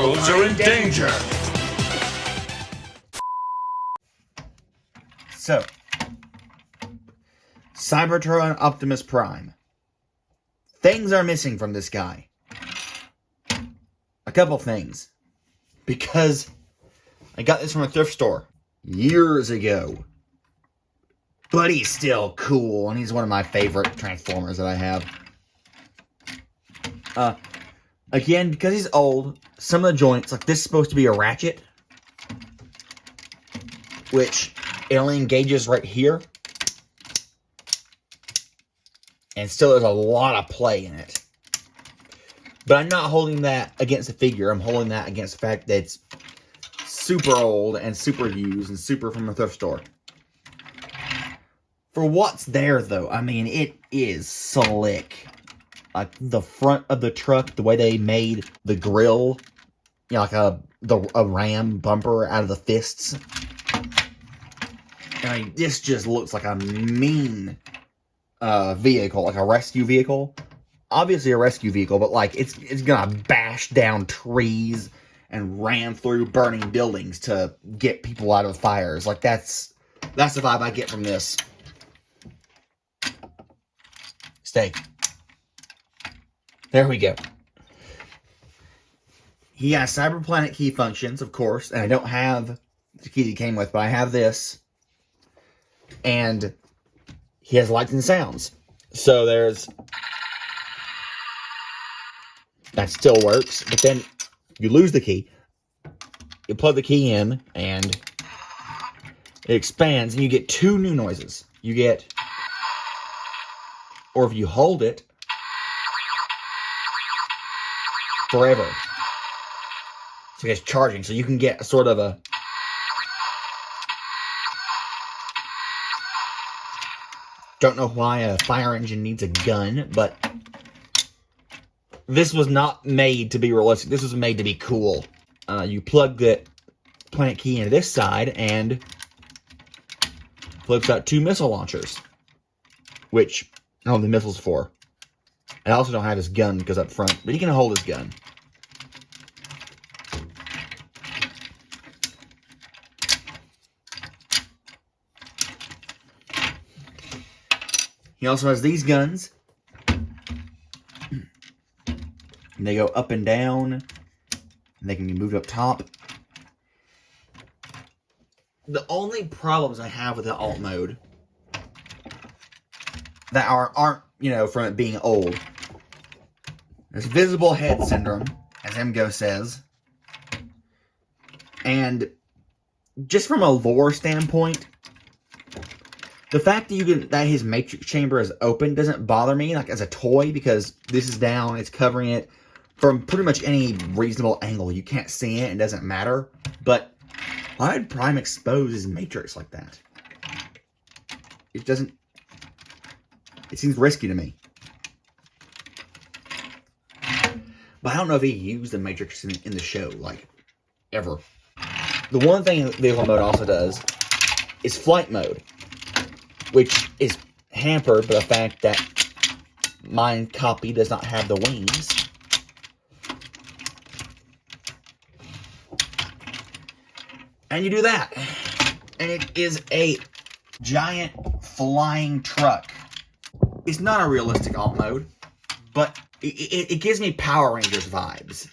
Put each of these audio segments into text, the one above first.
heroes are in danger. So, Cybertron Optimus Prime. Things are missing from this guy. A couple things. Because I got this from a thrift store years ago. But he's still cool, and he's one of my favorite Transformers that I have. Again, because he's old, some of the joints, like this is supposed to be a ratchet, which it only engages right here. And still there's a lot of play in it. But I'm not holding that against the figure. I'm holding that against the fact that it's super old and super used and super from a thrift store. For what's there, though, I mean, it is slick. Like, the front of the truck, the way they made the grill, you know, like a ram bumper out of the fists. I mean, this just looks like a mean vehicle, like a rescue vehicle. Obviously a rescue vehicle, but like it's gonna bash down trees and ram through burning buildings to get people out of fires. Like that's the vibe I get from this. Stay. There we go. He has Cyberplanet key functions, of course, and I don't have the key he came with, but I have this. And he has lights and sounds. So there's... That still works, but then you lose the key. You plug the key in, and it expands, and you get two new noises. You get... Or if you hold it... Forever. So it's charging, so you can get a sort of a... Don't know why a fire engine needs a gun, but this was not made to be realistic. This was made to be cool. You plug the planet key into this side, and flips out two missile launchers, which I don't have the missiles for. I also don't have his gun because up front, but he can hold his gun. He also has these guns. And they go up and down. And they can be moved up top. The only problems I have with the alt mode that aren't, you know, from it being old. There's visible head syndrome, as MGO says. And just from a lore standpoint, the fact that his matrix chamber is open doesn't bother me, like as a toy, because this is down, it's covering it from pretty much any reasonable angle. You can't see it, it doesn't matter. But why would Prime expose his matrix like that? It doesn't... It seems risky to me. But I don't know if he used the matrix in the show, like, ever. The one thing vehicle mode also does is flight mode, which is hampered by the fact that my copy does not have the wings. And you do that. And it is a giant flying truck. It's not a realistic alt mode, but it gives me Power Rangers vibes.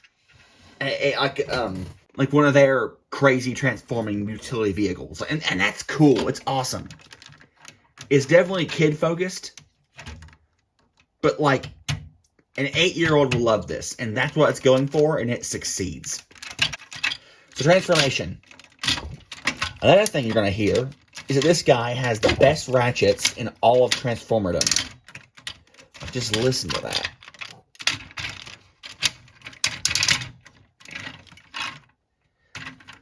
Like one of their crazy transforming utility vehicles. And that's cool. It's awesome. It's definitely kid-focused, but like an 8-year-old will love this, and that's what it's going for, and it succeeds. So transformation. Another thing you're going to hear is that this guy has the best ratchets in all of Transformerdom. Just listen to that.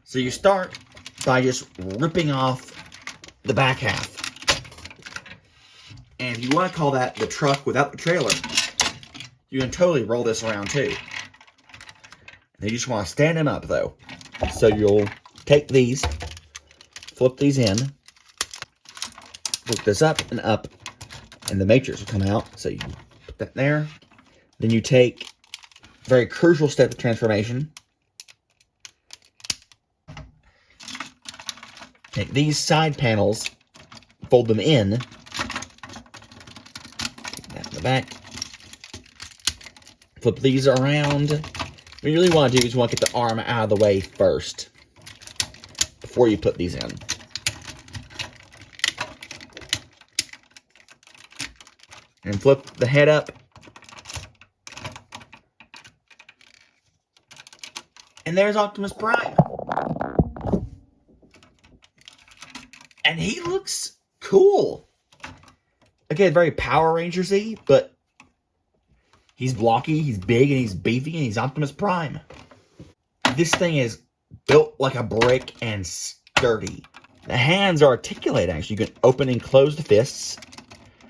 So you start by just ripping off the back half. And if you want to call that the truck without the trailer, you can totally roll this around too. And you just want to stand them up though. So you'll take these, flip these in, flip this up, and the matrix will come out. So you put that there. Then you take a very crucial step of transformation. Take these side panels, fold them in. Take that in the back. Flip these around. What you really want to do is you want to get the arm out of the way first before you put these in. And flip the head up. And there's Optimus Prime. And he looks cool. Again, very Power Rangers-y, but he's blocky, he's big, and he's beefy, and he's Optimus Prime. This thing is built like a brick and sturdy. The hands are articulated, actually. You can open and close the fists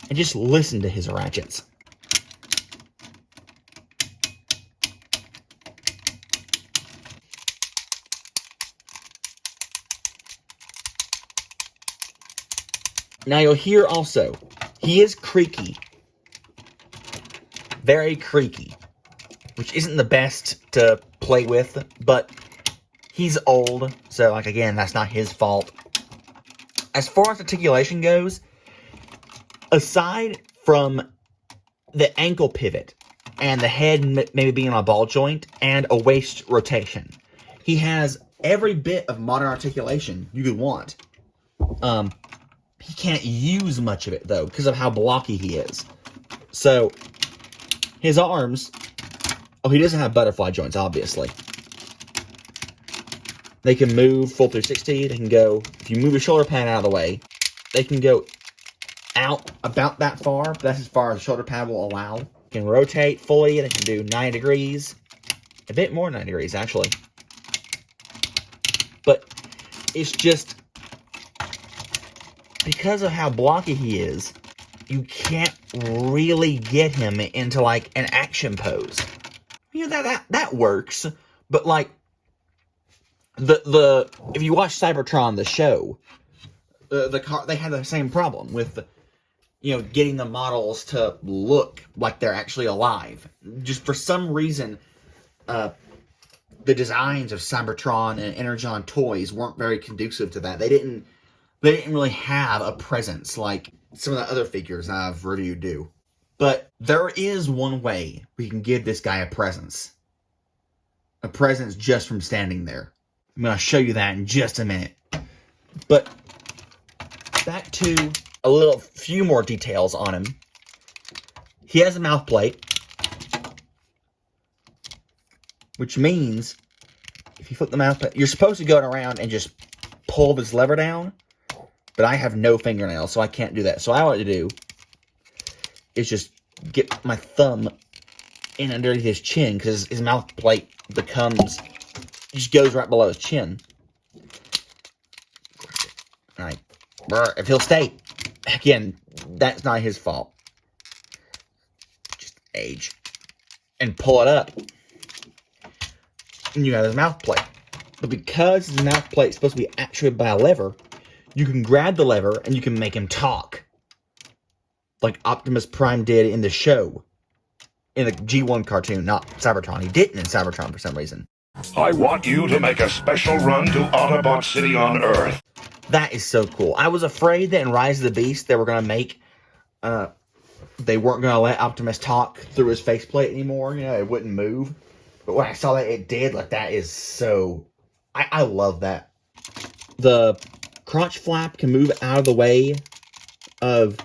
and just listen to his ratchets. Now you'll hear also, he is creaky. Very creaky. Which isn't the best to play with, but he's old, so, like, again, that's not his fault. As far as articulation goes, aside from the ankle pivot and the head maybe being on a ball joint and a waist rotation, he has every bit of modern articulation you could want. He can't use much of it, though, because of how blocky he is. So, his arms... Oh, he doesn't have butterfly joints, obviously. They can move full 360. They can go... If you move your shoulder pad out of the way, they can go out about that far. But that's as far as the shoulder pad will allow. They can rotate fully. They can do 90 degrees. A bit more 90 degrees, actually. But it's just... Because of how blocky he is, you can't really get him into, like, an action pose. You know, that works, but, like, if you watch Cybertron, the show, they had the same problem with, you know, getting the models to look like they're actually alive. Just for some reason, the designs of Cybertron and Energon toys weren't very conducive to that. They didn't really have a presence like some of the other figures I've reviewed do. But there is one way we can give this guy a presence. A presence just from standing there. I'm going to show you that in just a minute. But back to a few more details on him. He has a mouth plate. Which means, if you flip the mouth plate, you're supposed to go around and just pull this lever down. But I have no fingernails, so I can't do that. So all I want to do is just get my thumb in underneath his chin, because his mouth plate just goes right below his chin. Alright. If he'll stay. Again, that's not his fault. Just age. And pull it up. And you have his mouth plate. But because his mouth plate is supposed to be actuated by a lever, you can grab the lever and you can make him talk. Like Optimus Prime did in the show. In the G1 cartoon, not Cybertron. He didn't in Cybertron for some reason. I want you to make a special run to Autobot City on Earth. That is so cool. I was afraid that in Rise of the Beast they were going to make... they weren't going to let Optimus talk through his faceplate anymore. You know, it wouldn't move. But when I saw that it did, like, that is so... I love that. The crotch flap can move out of the way of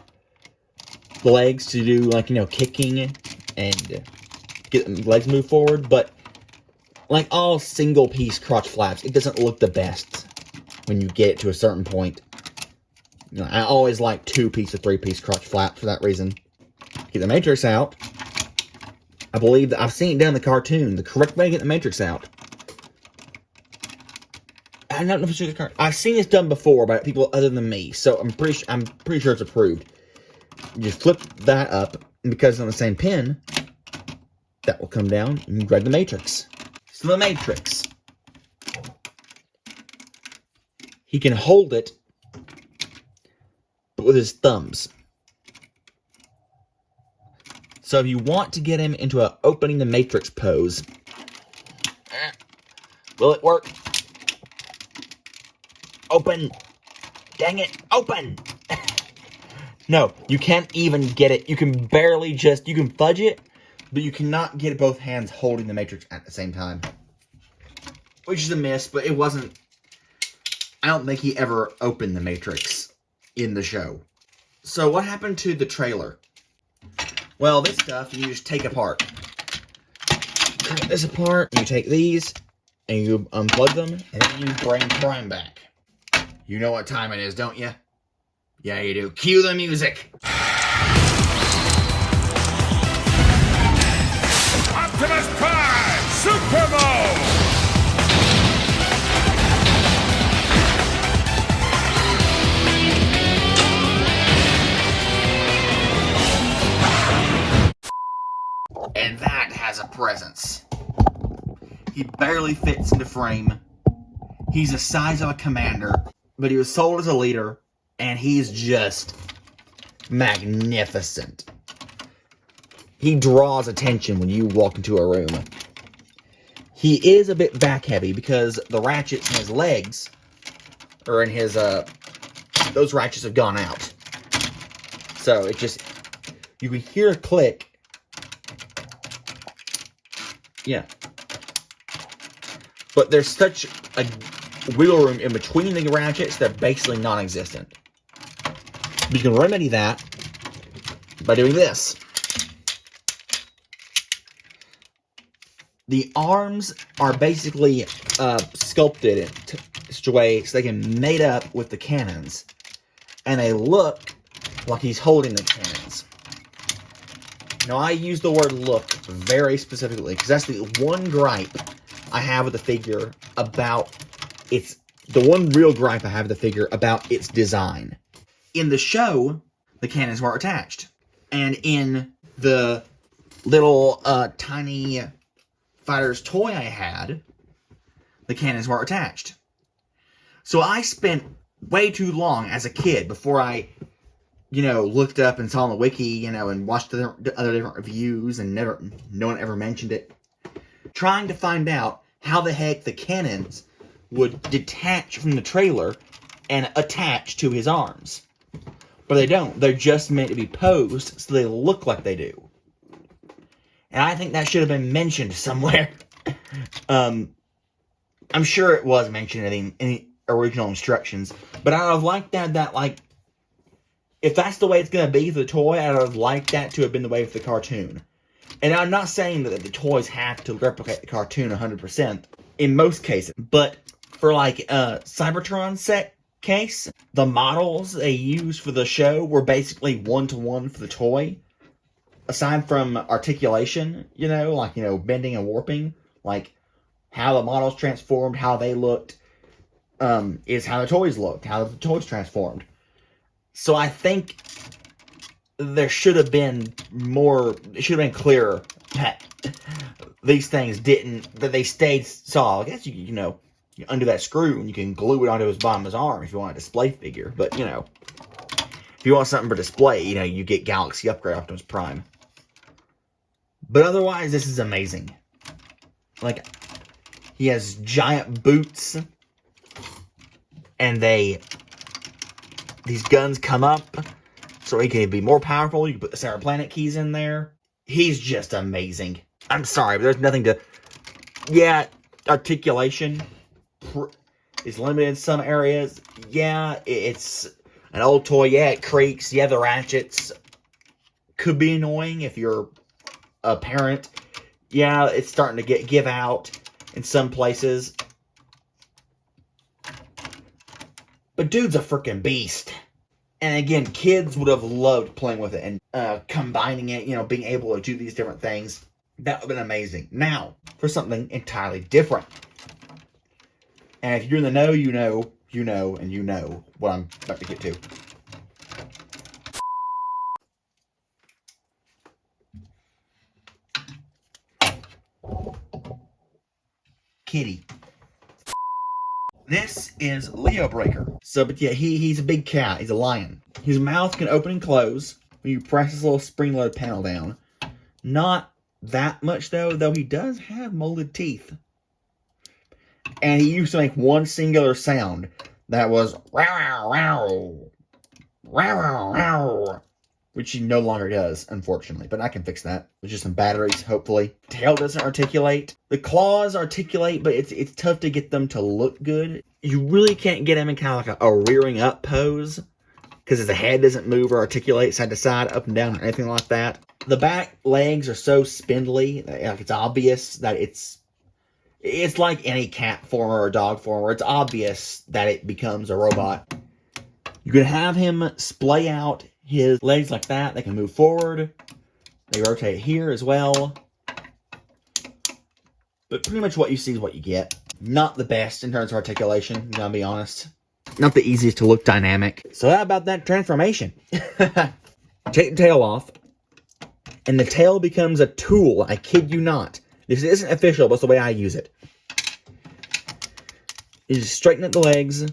the legs to do, like, you know, kicking and get the legs move forward. But like all single-piece crotch flaps, it doesn't look the best when you get it to a certain point. You know, I always like 2-piece or 3-piece crotch flap for that reason. Get the Matrix out. I believe that I've seen it done in the cartoon. The correct way to get the Matrix out. I don't know if it's the cartoon. I've seen this done before by people other than me, so I'm pretty sure it's approved. You just flip that up, and because it's on the same pin, that will come down and you grab the Matrix. So the Matrix. He can hold it, but with his thumbs. So if you want to get him into an opening the Matrix pose, will it work? Open. Dang it, open! No, you can't even get it. You can barely you can fudge it, but you cannot get both hands holding the Matrix at the same time. Which is a miss, but it wasn't... I don't think he ever opened the Matrix in the show. So what happened to the trailer? Well, this stuff you just take apart. Cut this apart, you take these, and you unplug them, and then you bring Prime back. You know what time it is, don't you? Yeah, you do. Cue the music! Optimus Prime! Super Mode! And that has a presence. He barely fits into frame. He's the size of a commander, but he was sold as a leader, and he's just magnificent. He draws attention when you walk into a room. He is a bit back heavy because the ratchets in his legs, or in his, those ratchets have gone out. So it just, you can hear a click. Yeah. But there's such a wiggle room in between the ratchets, they're basically non-existent. You can remedy that by doing this. The arms are basically sculpted in such a way so they can mate up with the cannons. And they look like he's holding the cannons. Now, I use the word look very specifically, because that's the one gripe I have with the figure about its... The one real gripe I have with the figure about its design. In the show, the cannons weren't attached. And in the little tiny fighter's toy I had, the cannons weren't attached. So I spent way too long as a kid before I... looked up and saw on the wiki, and watched the other different reviews, and no one ever mentioned it. Trying to find out how the heck the cannons would detach from the trailer and attach to his arms. But they don't. They're just meant to be posed so they look like they do. And I think that should have been mentioned somewhere. I'm sure it was mentioned in the original instructions, but I would have liked that like, if that's the way it's going to be for the toy, I would have liked that to have been the way for the cartoon. And I'm not saying that the toys have to replicate the cartoon 100% in most cases. But for like Cybertron set case, the models they used for the show were basically one-to-one for the toy. Aside from articulation, bending and warping, like how the models transformed, how they looked, is how the toys looked, how the toys transformed. So I think there should have been more, it should have been clearer that these things that they stayed solid. I guess you undo that screw and you can glue it onto his bottom of his arm if you want a display figure. But, if you want something for display, you get Galaxy Upgrade Optimus Prime. But otherwise, this is amazing. Like, he has giant boots, and these guns come up, so he can be more powerful. You can put the Cyber Planet keys in there. He's just amazing. I'm sorry, but there's nothing to... Yeah, articulation is limited in some areas. Yeah, it's an old toy. Yeah, it creaks. Yeah, the ratchets could be annoying if you're a parent. Yeah, it's starting to give out in some places. But dude's a freaking beast. And again, kids would have loved playing with it and combining it, being able to do these different things. That would have been amazing. Now, for something entirely different. And if you're in the know, you know, and you know what I'm about to get to. Kitty. This is Leo Breaker. So, but yeah, he's a big cat. He's a lion. His mouth can open and close when you press this little spring-loaded panel down. Not that much, though he does have molded teeth. And he used to make one singular sound That was wow, wow, wow, wow, which he no longer does, unfortunately. But I can fix that with just some batteries, hopefully. Tail doesn't articulate. The claws articulate, but it's tough to get them to look good. You really can't get him in kind of like a rearing up pose, because his head doesn't move or articulate side to side, up and down, or anything like that. The back legs are so spindly, like it's obvious that it's like any cat form or dog form, where it's obvious that it becomes a robot. You can have him splay out his legs like that. They can move forward. They rotate here as well. But pretty much what you see is what you get. Not the best in terms of articulation, I'm gonna be honest. Not the easiest to look dynamic. So how about that transformation? Take the tail off, and the tail becomes a tool. I kid you not. This isn't official, but it's the way I use it. You just straighten up the legs,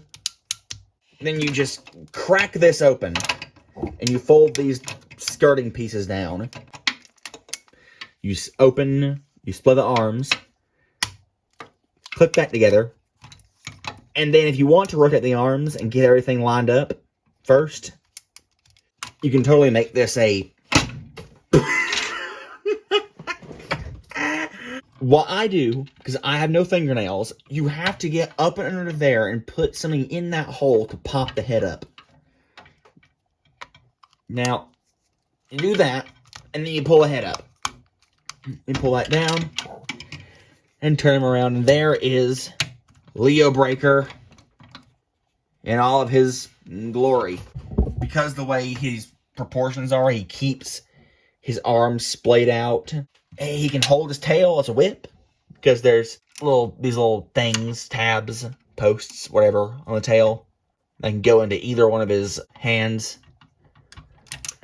then you just crack this open, and you fold these skirting pieces down. You open, you split the arms, clip that together, and then if you want to rotate the arms and get everything lined up first, you can totally make this a... What I do, because I have no fingernails, you have to get up and under there and put something in that hole to pop the head up. Now, you do that, and then you pull the head up. You pull that down, and turn him around, and there is Leo Breaker in all of his glory. Because the way his proportions are, he keeps his arms splayed out. He can hold his tail as a whip, because there's these little things, tabs, posts, whatever, on the tail. They can go into either one of his hands.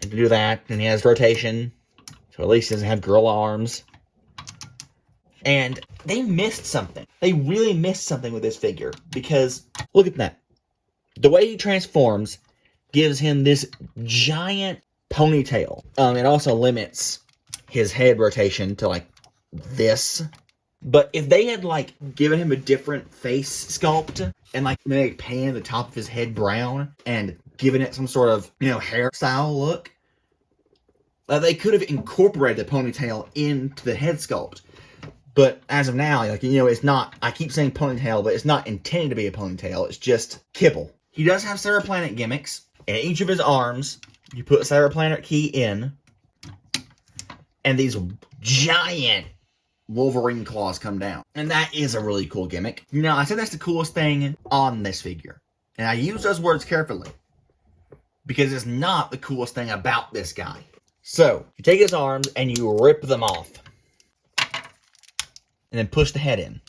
And to do that, and he has rotation, so at least he doesn't have gorilla arms. And they missed something. They really missed something with this figure, because look at that. The way he transforms gives him this giant ponytail. It also limits his head rotation to like this. But if they had like given him a different face sculpt and like maybe painted the top of his head brown and given it some sort of, hairstyle look, they could have incorporated the ponytail into the head sculpt. But as of now, it's not, I keep saying ponytail, but it's not intended to be a ponytail. It's just kibble. He does have Cyberplanet gimmicks. In each of his arms, you put a Cyberplanet key in, and these giant Wolverine claws come down. And that is a really cool gimmick. I said that's the coolest thing on this figure. And I use those words carefully, because it's not the coolest thing about this guy. So, you take his arms and you rip them off. And then push the head in.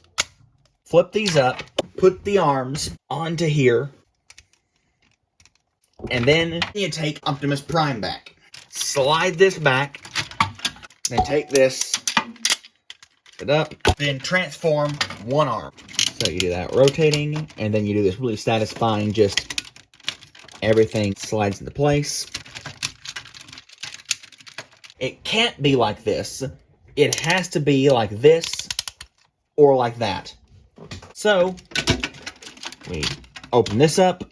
Flip these up, put the arms onto here, and then you take Optimus Prime back. Slide this back, then take this, it up, then transform one arm. So you do that rotating, and then you do this really satisfying, just everything slides into place. It can't be like this. It has to be like this, or like that. So, we open this up,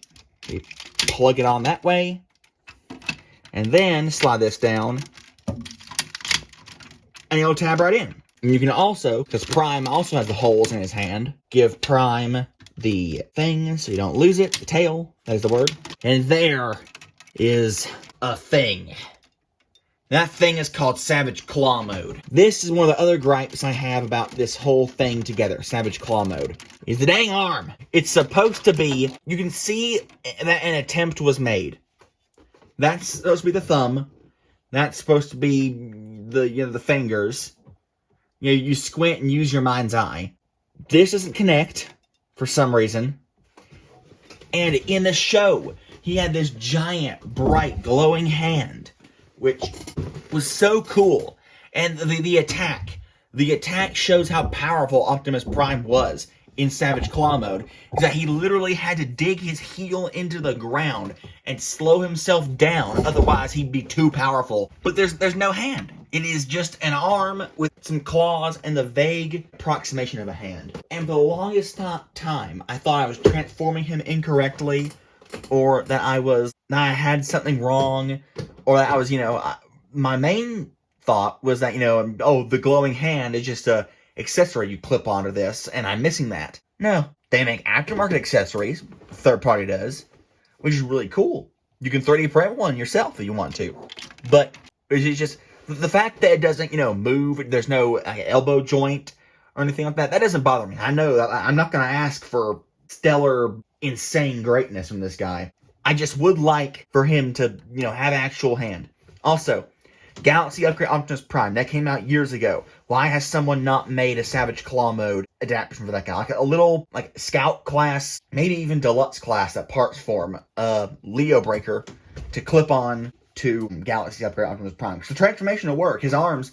we plug it on that way, and then slide this down, and it'll tab right in. And you can also, because Prime also has the holes in his hand, give Prime the thing so you don't lose it, the tail, that is the word. And there is a thing. That thing is called Savage Claw Mode. This is one of the other gripes I have about this whole thing together, Savage Claw Mode, is the dang arm. It's supposed to be, you can see that an attempt was made. That's supposed to be the thumb. That's supposed to be the fingers. You squint and use your mind's eye. This doesn't connect for some reason. And in the show, he had this giant, bright, glowing hand, which was so cool. And the attack shows how powerful Optimus Prime was in Savage Claw mode is that he literally had to dig his heel into the ground and slow himself down, otherwise he'd be too powerful. But there's no hand. It is just an arm with some claws and the vague approximation of a hand. And for the longest time, I thought I was transforming him incorrectly, or that I had something wrong, or that I was, my main thought was that, the glowing hand is just a accessory you clip onto this, and I'm missing that. No, they make aftermarket accessories, third party does, which is really cool. You can 3D print one yourself if you want to. But it's just the fact that it doesn't, move, there's no elbow joint or anything like that, that doesn't bother me. I know that I'm not going to ask for stellar, insane greatness from this guy. I just would like for him to, have actual hand. Also, Galaxy Upgrade Optimus Prime, that came out years ago. Why has someone not made a Savage Claw mode adaptation for that guy? Like a little, Scout class, maybe even Deluxe class that parts form, Leo Breaker, to clip on to Galaxy Upgrade Optimus Prime. So the transformation will work. His arms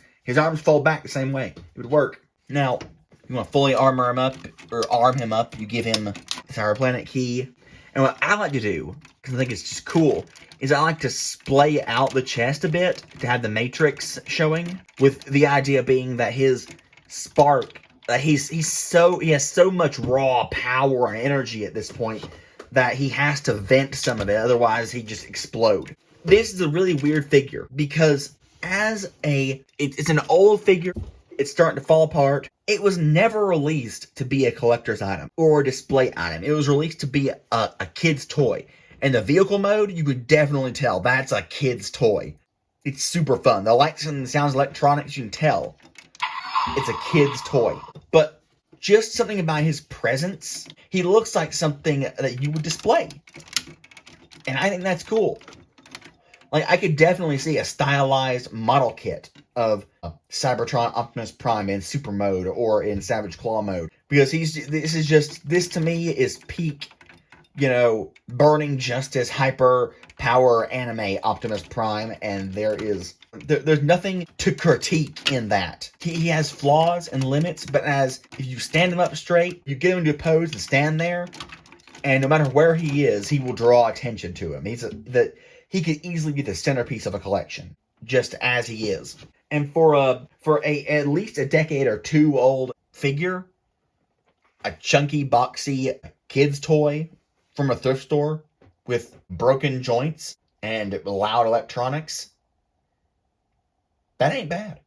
fold back the same way. It would work. Now, you want to fully arm him up, you give him the Cyber Planet key. And what I like to do, because I think it's just cool, is I like to splay out the chest a bit to have the matrix showing, with the idea being that his spark, he has so much raw power and energy at this point that he has to vent some of it, otherwise he'd just explode. This is a really weird figure because it's an old figure. It's starting to fall apart. It was never released to be a collector's item or a display item. It was released to be a kid's toy. In the vehicle mode, you could definitely tell that's a kid's toy. It's super fun. The lights and the sounds, electronics, you can tell it's a kid's toy. But just something about his presence, he looks like something that you would display. And I think that's cool. I could definitely see a stylized model kit of Cybertron Optimus Prime in Super Mode or in Savage Claw mode. Because this to me is peak, burning justice, hyper power anime Optimus Prime, and there's nothing to critique in that. He has flaws and limits, but if you stand him up straight, you get him into a pose and stand there, and no matter where he is, he will draw attention to him. He could easily be the centerpiece of a collection, just as he is. And for at least a decade or two old figure, a chunky, boxy kid's toy from a thrift store with broken joints and loud electronics, that ain't bad.